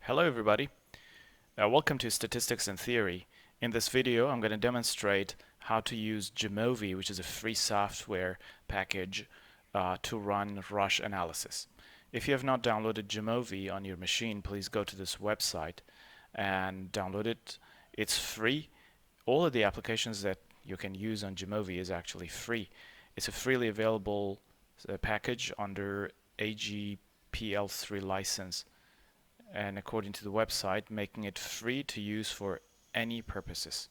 Hello everybody, welcome to Statistics and Theory. In this video I'm going to demonstrate how to use Jamovi, which is a free software package to run Rasch analysis. If you have not downloaded Jamovi on your machine, please go to this website and download it. It's free. All of the applications that you can use on Jamovi is actually free. It's a freely available package under AGPL3 license, and according to the website, making it free to use for any purposes.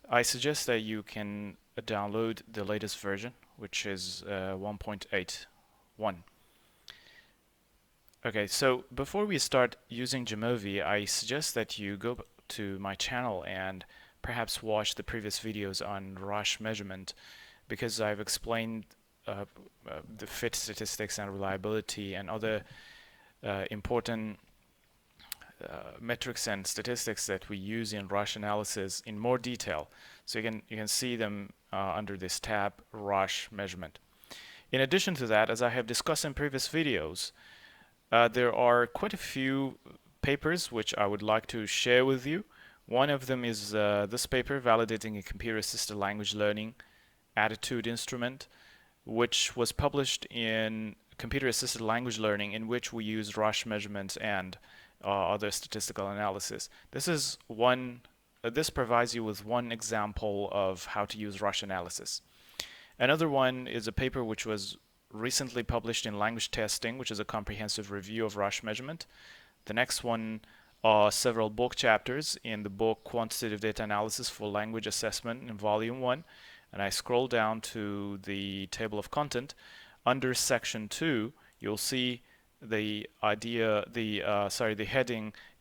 I suggest that you can download the latest version, which is 1.81. Okay, so before we start using Jamovi, I suggest that you go to my channel and perhaps watch the previous videos on Rasch measurement, because I've explained the fit statistics and reliability and other important metrics and statistics that we use in Rasch analysis in more detail. So you can see them under this tab, Rasch measurement. In addition to that, as I have discussed in previous videos, there are quite a few papers which I would like to share with you. One of them is this paper, Validating a Computer-Assisted Language Learning Attitude Instrument, which was published in Computer-Assisted Language Learning, in which we use Rasch measurements and other statistical analysis. This provides you with one example of how to use Rasch analysis. Another one is a paper which was recently published in Language Testing, which is a comprehensive review of Rasch measurement. The next one are several book chapters in the book Quantitative Data Analysis for Language Assessment in Volume 1. And I scroll down to the table of content. Under Section 2, you'll see the heading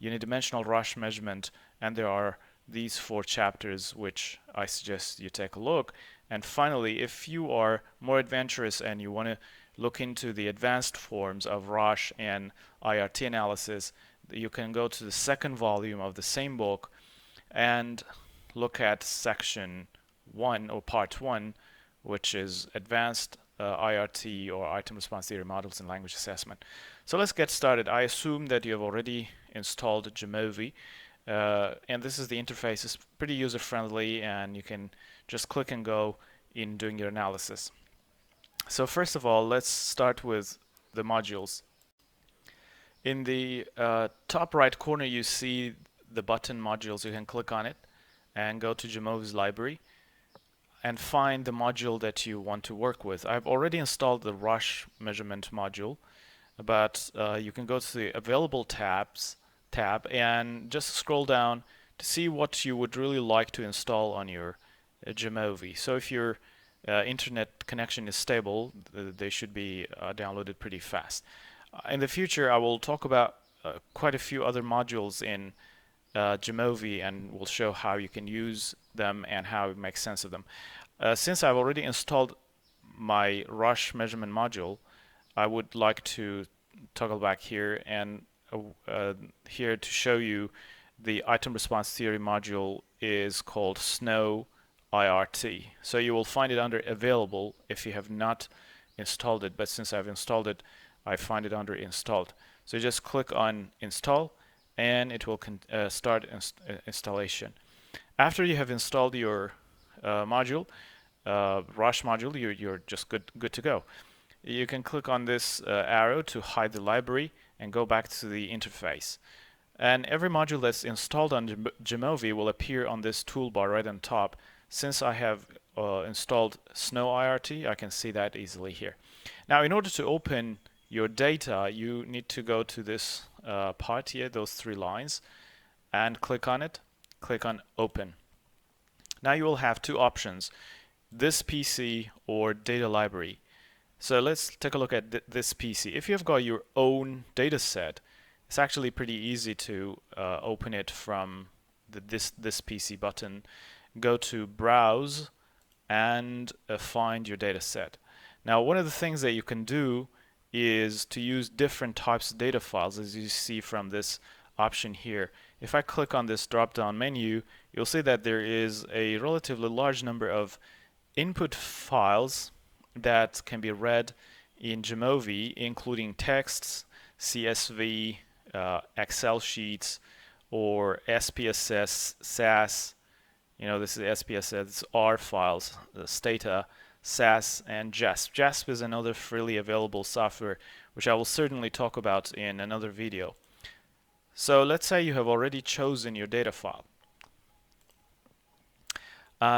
Unidimensional Rasch Measurement, and there are these 4 chapters which I suggest you take a look. And finally, if you are more adventurous and you want to look into the advanced forms of Rasch and IRT analysis, you can go to the second volume of the same book and look at Section 1 or Part 1, which is Advanced IRT or Item Response Theory Models in Language Assessment. So let's get started. I assume that you have already installed Jamovi, and this is the interface. It's pretty user-friendly, and you can just click and go in doing your analysis. So first of all, let's start with the modules. In the top right corner, you see the button Modules. You can click on it and go to Jamovi's library and find the module that you want to work with. I've already installed the Rasch measurement module, but you can go to the Available tab and just scroll down to see what you would really like to install on your Jamovi. So if your internet connection is stable, they should be downloaded pretty fast. In the future, I will talk about quite a few other modules in Jamovi, and we'll show how you can use them and how it makes sense of them. Since I've already installed my Rasch measurement module, I would like to toggle back here and here to show you the item response theory module is called Snow IRT. So you will find it under Available if you have not installed it, but since I've installed it, I find it under Installed. So just click on Install and it will start installation. After you have installed your module, Rasch module, you're just good to go. You can click on this arrow to hide the library and go back to the interface. And every module that's installed on Jamovi will appear on this toolbar right on top. Since I have installed Snow IRT, I can see that easily here. Now, in order to open your data, you need to go to this part here, those 3 lines, and click on it. Click on Open. Now you will have 2 options, this PC or data library. So let's take a look at this PC. If you've got your own data set, it's actually pretty easy to open it from this PC button. Go to Browse and find your data set. Now, one of the things that you can do is to use different types of data files, as you see from this option here. If I click on this drop-down menu, you'll see that there is a relatively large number of input files that can be read in Jamovi, including texts, CSV, Excel sheets or SPSS, SAS. This is SPSS, it's R files, Stata, SAS, and JASP. JASP is another freely available software, which I will certainly talk about in another video. So let's say you have already chosen your data file.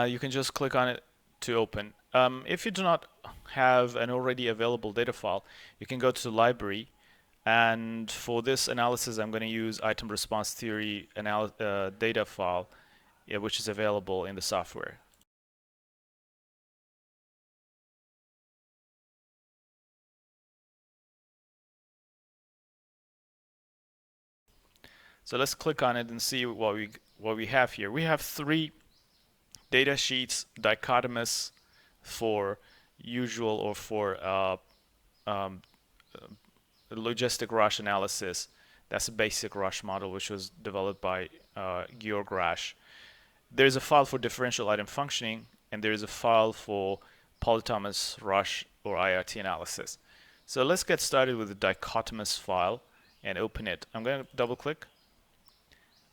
You can just click on it to open. If you do not have an already available data file, you can go to the library, and for this analysis I'm going to use item response theory data file, which is available in the software. So let's click on it and see what we have here. We have 3 data sheets, dichotomous for usual or for logistic Rasch analysis. That's a basic Rasch model which was developed by Georg Rasch. There is a file for differential item functioning, and there is a file for polytomous Rasch or IRT analysis. So let's get started with the dichotomous file and open it. I'm going to double click,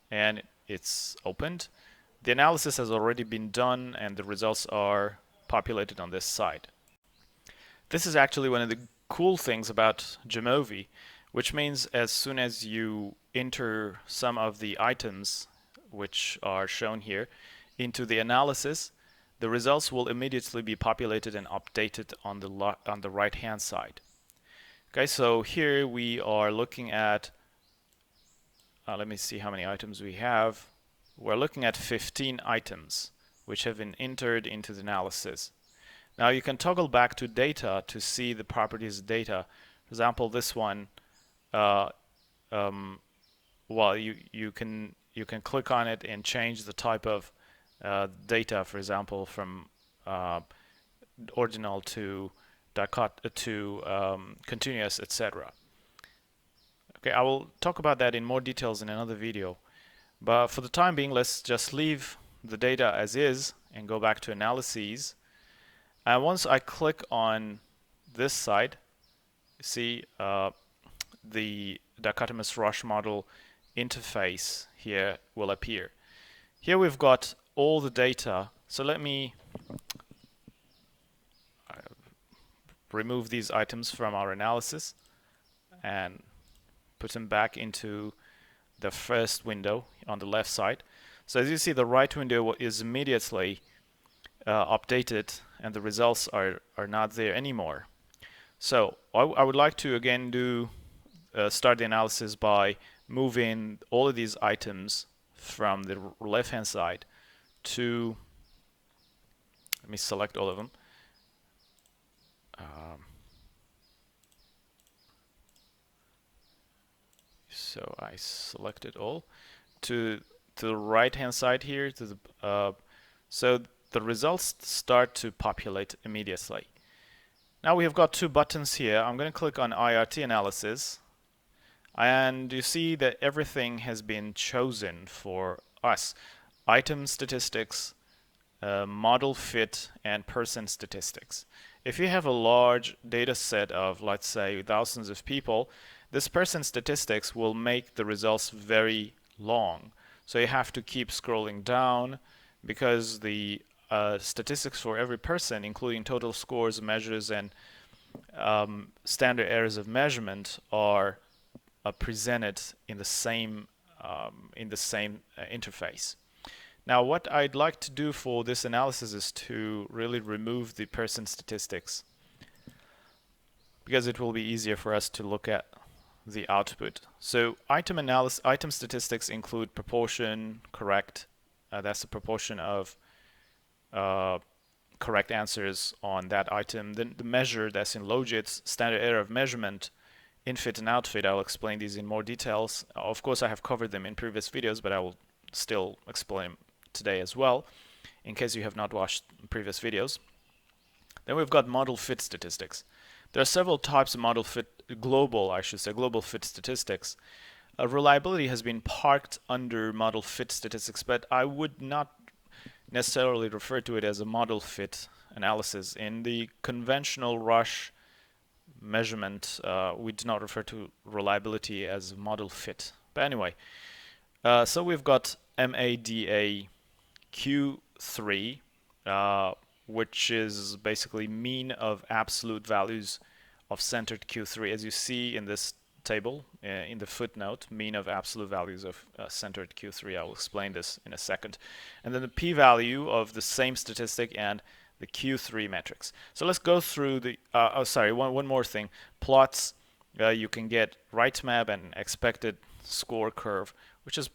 and it's opened. The analysis has already been done, and the results are populated on this side. This is actually one of the cool things about Jamovi, which means as soon as you enter some of the items which are shown here into the analysis, the results will immediately be populated and updated on the right hand side. Okay, so here we are looking at let me see how many items we have. We're looking at 15 items which have been entered into the analysis. Now you can toggle back to data to see the properties of data. For example, this one, well, you can click on it and change the type of data, for example, from ordinal to continuous, etc. Okay, I will talk about that in more details in another video. But for the time being, let's just leave the data as is and go back to analyses. And once I click on this side, you see the dichotomous Rasch model interface here will appear. Here we've got all the data. So let me remove these items from our analysis and put them back into the first window on the left side. So as you see, the right window is immediately updated, and the results are not there anymore. So I would like to again start the analysis by moving all of these items from the left hand side to, let me select all of them. So I selected all to the right hand side here to the so the results start to populate immediately. Now we have got 2 buttons here. I'm going to click on IRT analysis, and you see that everything has been chosen for us: item statistics, model fit, and person statistics. If you have a large data set of, let's say, thousands of people, this person statistics will make the results very long. So you have to keep scrolling down because the statistics for every person, including total scores, measures, and standard errors of measurement, are presented in the same interface. Now, what I'd like to do for this analysis is to really remove the person statistics, because it will be easier for us to look at the output. So item statistics include proportion, correct. That's the proportion of correct answers on that item. Then the measure, that's in logits, standard error of measurement, infit and outfit. I'll explain these in more details. Of course, I have covered them in previous videos, but I will still explain them today as well, in case you have not watched previous videos. Then we've got model fit statistics. There are several types of model fit, global fit statistics. Reliability has been parked under model fit statistics, but I would not necessarily refer to it as a model fit analysis. In the conventional Rasch measurement, we do not refer to reliability as model fit. But anyway, so we've got MADA Q3, which is basically mean of absolute values of centered Q3. As you see in this table, in the footnote, mean of absolute values of centered Q3. I will explain this in a second. And then the p-value of the same statistic and the Q3 metrics. So let's go through the, one more thing. Plots, you can get Wright Map and expected score curve, which is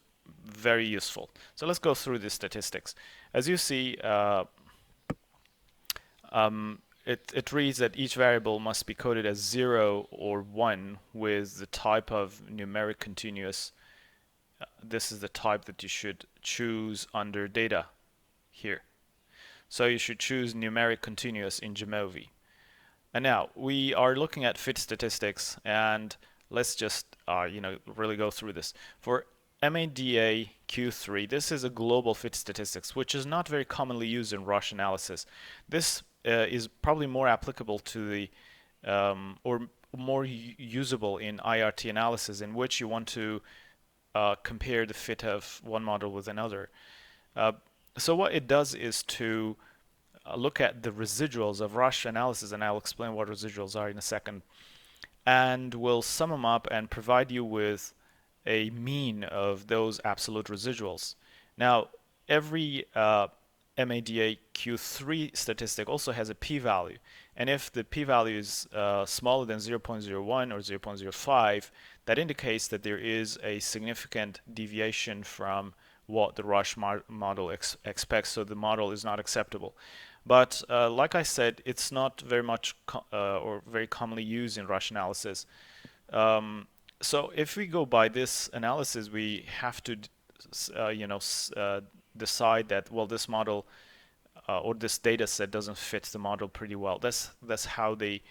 very useful. So let's go through the statistics. As you see, it reads that each variable must be coded as 0 or 1 with the type of numeric continuous. This is the type that you should choose under data here. So you should choose numeric continuous in Jamovi. And now we are looking at fit statistics, and let's just really go through this. For MADA Q3, this is a global fit statistics, which is not very commonly used in Rasch analysis. This is probably more applicable to the or more usable in IRT analysis, in which you want to compare the fit of one model with another. So what it does is to look at the residuals of Rasch analysis, and I'll explain what residuals are in a second, and we'll sum them up and provide you with a mean of those absolute residuals. Now, every MADA Q3 statistic also has a p-value, and if the p-value is smaller than 0.01 or 0.05, that indicates that there is a significant deviation from what the Rasch model expects, so the model is not acceptable. But like I said, it's not very much or very commonly used in Rasch analysis. So if we go by this analysis, we have to decide that, well, this model or this data set doesn't fit the model pretty well. That's how they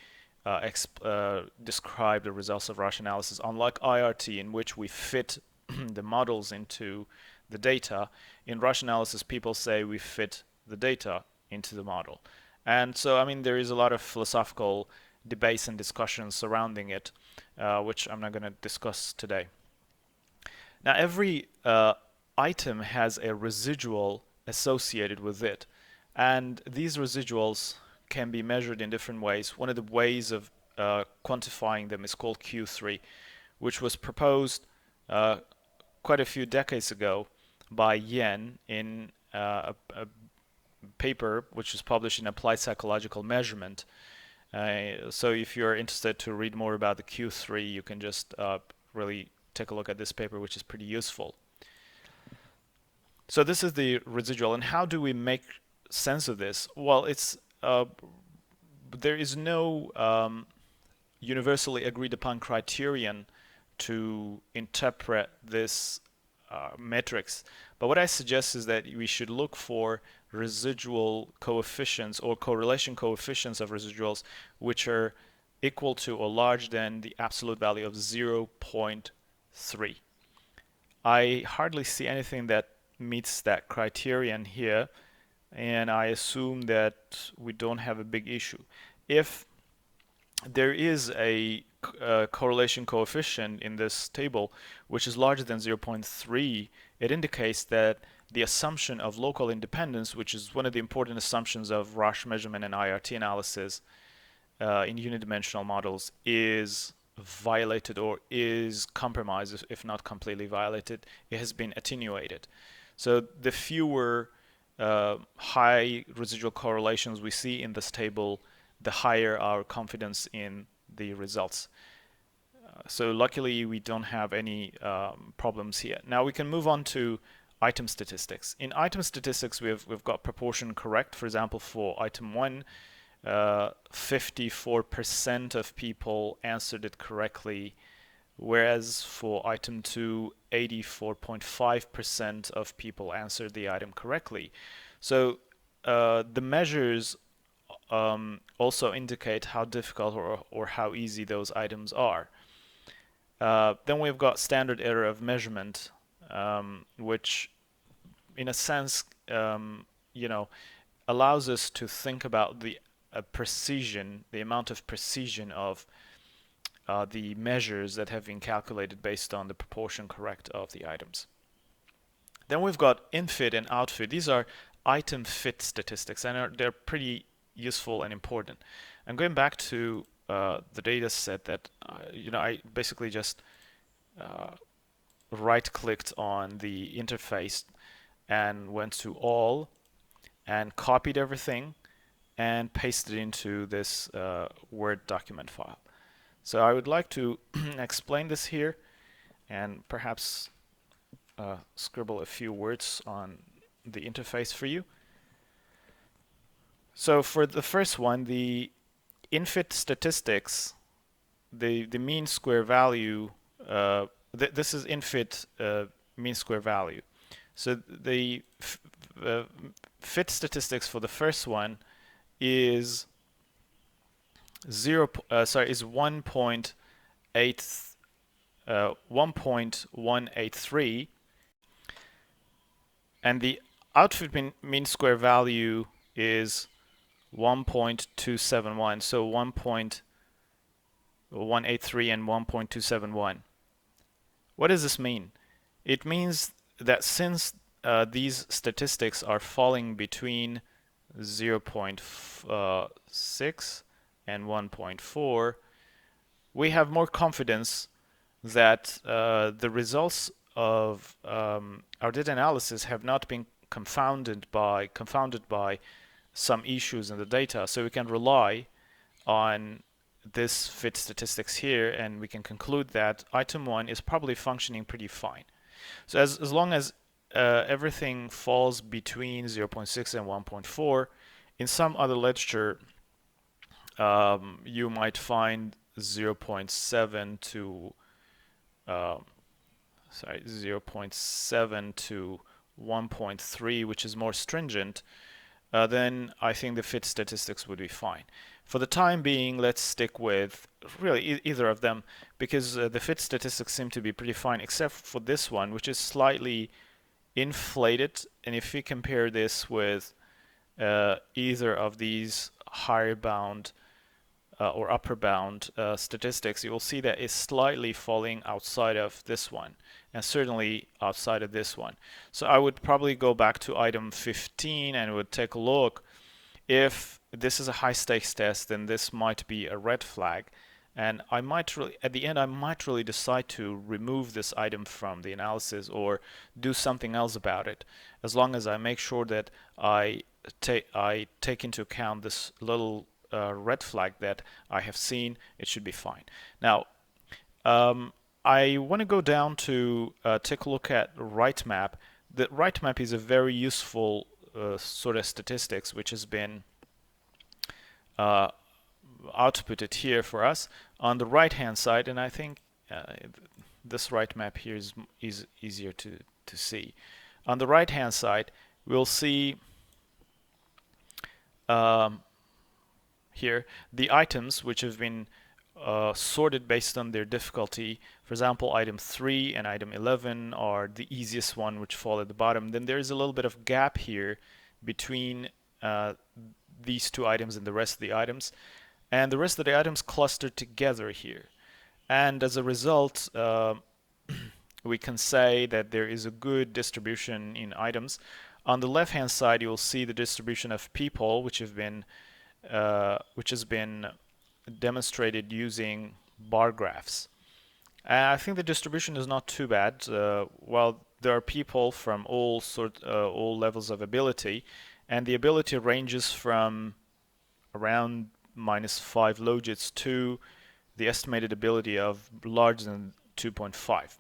describe the results of Rasch analysis. Unlike IRT, in which we fit the models into the data, in Rasch analysis people say we fit the data into the model. And so, I mean, there is a lot of philosophical debates and discussions surrounding it, which I'm not going to discuss today. Now, every item has a residual associated with it, and these residuals can be measured in different ways. One of the ways of quantifying them is called Q3, which was proposed quite a few decades ago by Yen in a paper which was published in Applied Psychological Measurement. So if you're interested to read more about the Q3, you can just really take a look at this paper, which is pretty useful. So this is the residual, and how do we make sense of this? Well, it's there is no universally agreed upon criterion to interpret this metrics. But what I suggest is that we should look for residual coefficients or correlation coefficients of residuals which are equal to or larger than the absolute value of 0.3. I hardly see anything that meets that criterion here, and I assume that we don't have a big issue. If there is a correlation coefficient in this table which is larger than 0.3, it indicates that the assumption of local independence, which is one of the important assumptions of Rasch measurement and IRT analysis in unidimensional models, is violated or is compromised, if not completely violated. It has been attenuated. So the fewer high residual correlations we see in this table, the higher our confidence in the results. So luckily we don't have any problems here. Now we can move on to item statistics. In item statistics, we've got proportion correct. For example, for item 1, 54% of people answered it correctly, whereas for item 2, 84.5% of people answered the item correctly. So the measures also indicate how difficult or how easy those items are. Then we've got standard error of measurement, which in a sense allows us to think about the precision, the amount of precision of the measures that have been calculated based on the proportion correct of the items. Then we've got infit and outfit. These are item fit statistics, and they're pretty useful and important. I'm going back to the data set that I basically just right-clicked on the interface and went to all and copied everything and pasted it into this Word document file. So I would like to explain this here and perhaps scribble a few words on the interface for you. So for the first one, the infit statistics, the mean square value, this is infit mean square value. So the fit statistics for the first one is 1.183, and the outfit mean square value is 1.271. So 1.183 and 1.271. What does this mean? It means that since these statistics are falling between 0.6 and 1.4, we have more confidence that the results of our data analysis have not been confounded by some issues in the data, so we can rely on this fit statistics here, and we can conclude that item 1 is probably functioning pretty fine. So as long as everything falls between 0.6 and 1.4, in some other literature you might find 0.7 to 1.3, which is more stringent, then I think the fit statistics would be fine. For the time being, let's stick with really either of them, because the fit statistics seem to be pretty fine, except for this one, which is slightly inflated. And if we compare this with either of these higher bound or upper bound statistics, you will see that it's slightly falling outside of this one, and certainly outside of this one. So I would probably go back to item 15 and would take a look. If this is a high stakes test, then this might be a red flag, and I might really, at the end, I might really decide to remove this item from the analysis or do something else about it, as long as I make sure that I take into account this little red flag that I have seen. It should be fine. Now, I want to go down to take a look at Wright Map. The Wright Map is a very useful sort of statistics which has been outputted here for us on the right hand side, and I think this Wright Map here is easier to see. On the right hand side we'll see here the items which have been sorted based on their difficulty. For example, item 3 and item 11 are the easiest one, which fall at the bottom. Then there is a little bit of gap here between these two items and the rest of the items, and the rest of the items clustered together here. And as a result, we can say that there is a good distribution in items. On the left hand side you will see the distribution of people, which has been demonstrated using bar graphs. And I think the distribution is not too bad. While there are people from all levels of ability, and the ability ranges from around -5 logits to the estimated ability of larger than 2.5.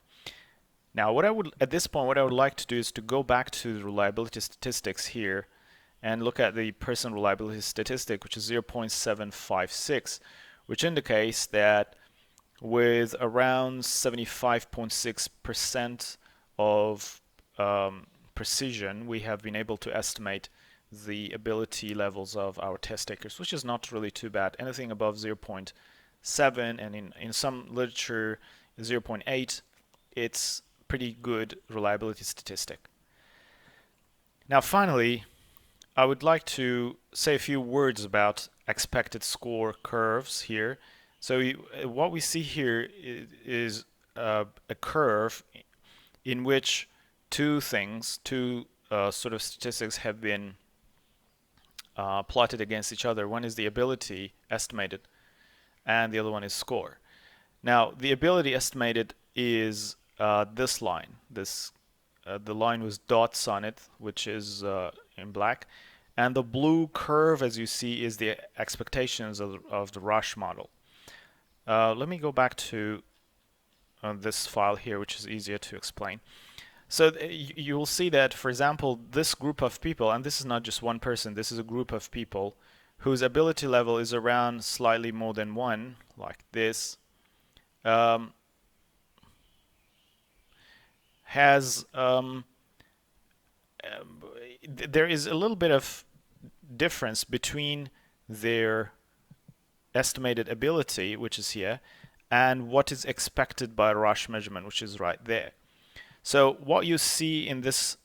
Now, at this point, what I would like to do is to go back to the reliability statistics here and look at the person reliability statistic, which is 0.756, which indicates that with around 75.6% of precision, we have been able to estimate the ability levels of our test takers, which is not really too bad. Anything above 0.7 and in some literature 0.8, it's pretty good reliability statistic. Now finally, I would like to say a few words about expected score curves here. So what we see here is a curve in which two sort of statistics have been plotted against each other. One is the ability estimated, and the other one is score. Now, the ability estimated is this line. The line with dots on it, which is in black, and the blue curve, as you see, is the expectations of the Rasch model. Let me go back to this file here, which is easier to explain. So you will see that, for example, this group of people, and this is not just one person, this is a group of people whose ability level is around slightly more than 1, like this, there is a little bit of difference between their estimated ability, which is here, and what is expected by a Rasch measurement, which is right there. So what you see in this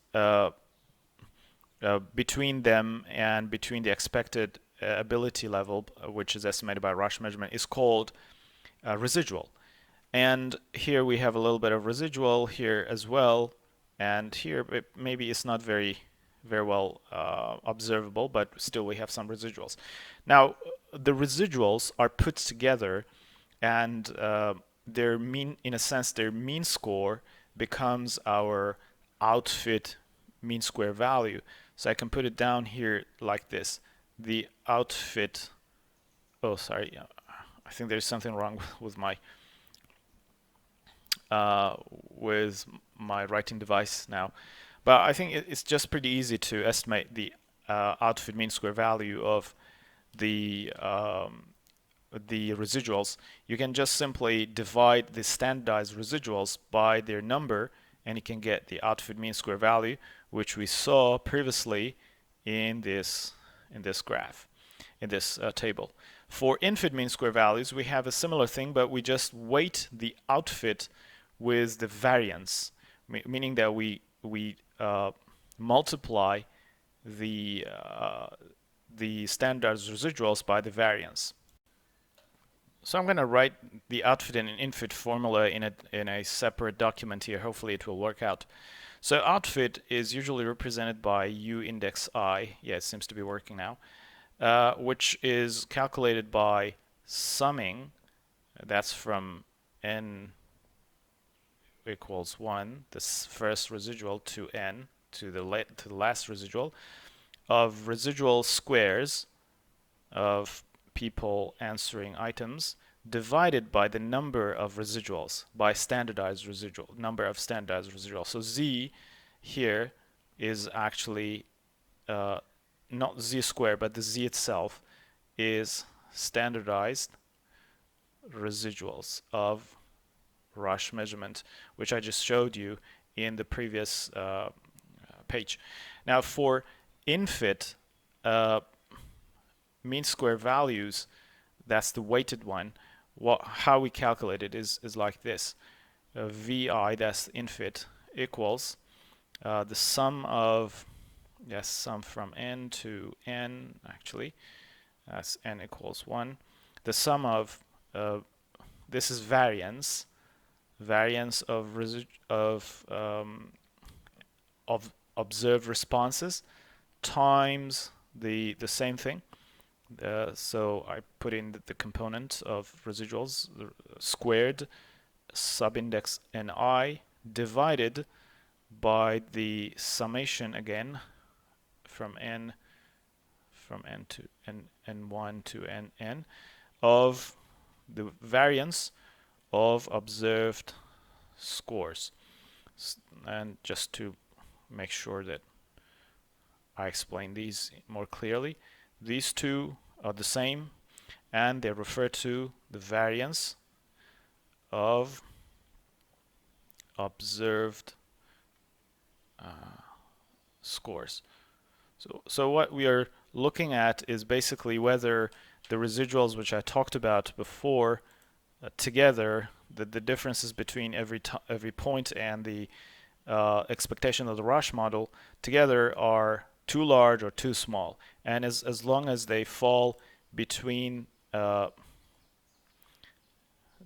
between them and between the expected ability level, which is estimated by Rasch measurement, is called residual. And here we have a little bit of residual here as well. And here maybe it's not very well observable, but still we have some residuals. Now, the residuals are put together, and their mean, in a sense, their mean score becomes our outfit mean square value. So I can put it down here like this. The outfit, oh, sorry, I think there's something wrong with my writing device now. But I think it's just pretty easy to estimate the outfit mean square value of the residuals. You can just simply divide the standardized residuals by their number, and you can get the outfit mean square value, which we saw previously in this graph, in this table. For infit mean square values, we have a similar thing, but we just weight the outfit with the variance, meaning that we multiply the standardized residuals by the variance. So I'm going to write the outfit and infit formula in a separate document here. Hopefully it will work out. So outfit is usually represented by u index I. Yeah, it seems to be working now. Which is calculated by summing. That's from n equals 1, this first residual, to n, to the last residual, of residual squares of people answering items divided by the number of residuals, by standardized residual, number of standardized residuals. So z here is actually not z squared, but the z itself is standardized residuals of Rasch measurement, which I just showed you in the previous page. Now for infit mean square values, that's the weighted one. How we calculate it is like this. Vi, that's infit, equals the sum of, yes, sum from n to n, actually, that's n equals 1. The sum of, this is variance of observed responses times the same thing. So I put in the component of residuals squared subindex ni divided by the summation again from n to n1 to n of the variance of observed scores. And just to make sure that I explain these more clearly, these two are the same, and they refer to the variance of observed scores. So what we are looking at is basically whether the residuals, which I talked about before, together, the differences between every point and the expectation of the Rasch model together are too large or too small. And as long as they fall between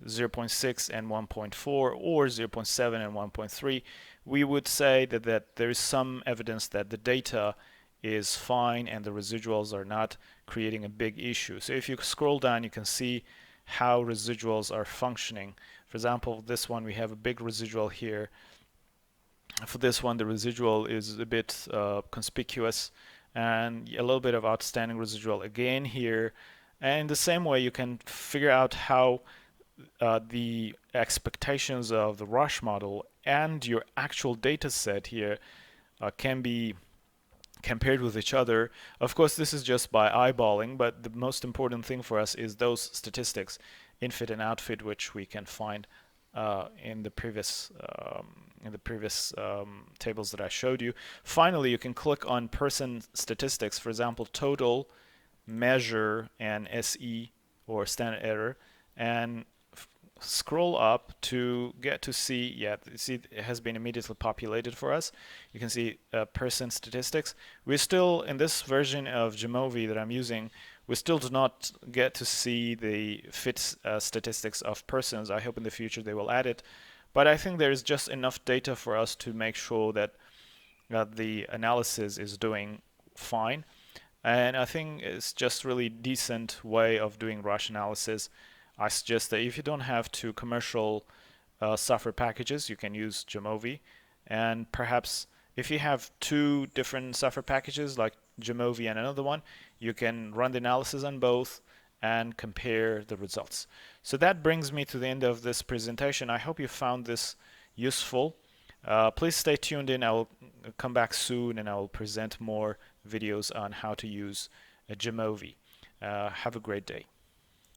0.6 and 1.4 or 0.7 and 1.3, we would say that there is some evidence that the data is fine and the residuals are not creating a big issue. So if you scroll down, you can see how residuals are functioning. For example, this one, we have a big residual here. For this one, the residual is a bit conspicuous, and a little bit of outstanding residual again here. And in the same way, you can figure out how the expectations of the Rasch model and your actual data set here can be compared with each other. Of course, this is just by eyeballing, but the most important thing for us is those statistics, infit and outfit, which we can find in the previous tables that I showed you. Finally, you can click on person statistics, for example, total, measure, and SE, or standard error, and scroll up to get to see, see it has been immediately populated for us. You can see person statistics. We're still, in this version of Jamovi that I'm using, we still do not get to see the fit statistics of persons. I hope in the future they will add it. But I think there is just enough data for us to make sure that the analysis is doing fine. And I think it's just really decent way of doing Rasch analysis. I suggest that if you don't have two commercial software packages, you can use Jamovi. And perhaps if you have two different software packages like Jamovi and another one, you can run the analysis on both and compare the results. So that brings me to the end of this presentation. I hope you found this useful. Please stay tuned in. I will come back soon and I will present more videos on how to use Jamovi. Have a great day.